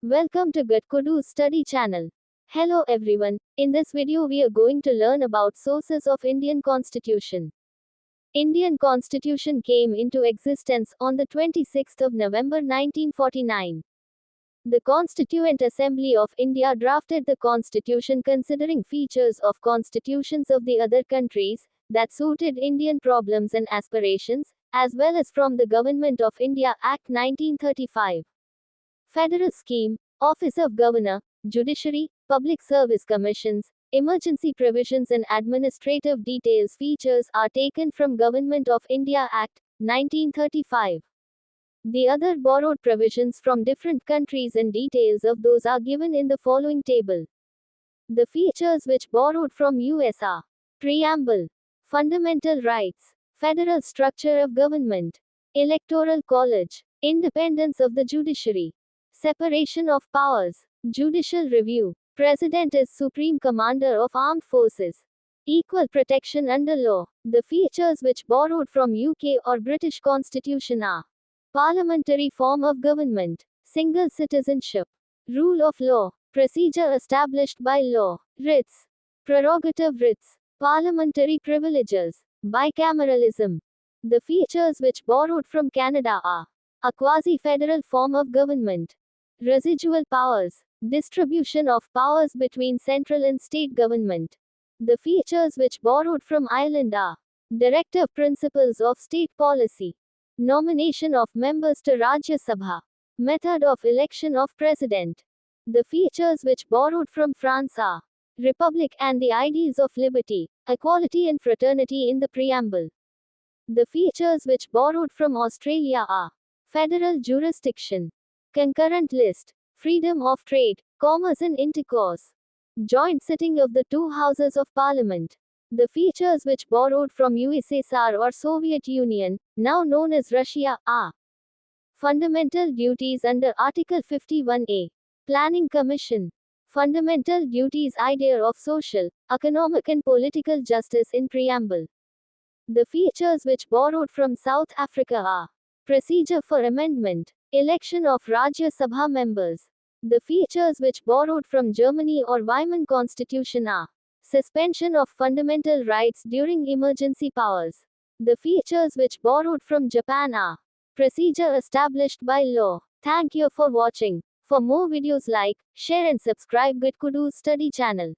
Welcome to Gatkudu Study Channel. Hello everyone. In this video we are going to learn about sources of Indian Constitution. Indian Constitution came into existence on the 26th of November 1949. The Constituent Assembly of India drafted the Constitution considering features of constitutions of the other countries that suited Indian problems and aspirations, as well as from the Government of India Act 1935. Federal scheme, Office of Governor, Judiciary, Public Service Commissions, emergency provisions and administrative details features are taken from Government of India Act, 1935. The other borrowed provisions from different countries and details of those are given in the following table. The features which borrowed from US are Preamble, Fundamental Rights, Federal Structure of Government, Electoral College, Independence of the Judiciary, Separation of powers, Judicial review, President is Supreme Commander of Armed Forces, Equal protection under law. The features which borrowed from UK or British Constitution are Parliamentary form of government, Single citizenship, Rule of law, Procedure established by law, Writs, Prerogative writs, Parliamentary privileges, Bicameralism. The features which borrowed from Canada are a quasi-federal form of government, Residual powers, Distribution of powers between central and state government. The features which borrowed from Ireland are Directive principles of state policy, Nomination of members to Rajya Sabha, Method of election of president. The features which borrowed from France are Republic and the ideals of liberty, equality and fraternity in the preamble. The features which borrowed from Australia are Federal jurisdiction, Concurrent list, Freedom of trade, commerce and intercourse, Joint sitting of the two houses of parliament. The features which borrowed from USSR or Soviet Union, now known as Russia, are Fundamental duties under Article 51A, Planning Commission, Fundamental duties idea of social, economic and political justice in preamble. The features which borrowed from South Africa are Procedure for amendment, Election of Rajya Sabha members. The features which borrowed from Germany or Weimar Constitution are Suspension of fundamental rights during emergency powers. The features which borrowed from Japan are Procedure established by law. Thank you for watching. For more videos like, share and subscribe Gatkudu Study channel.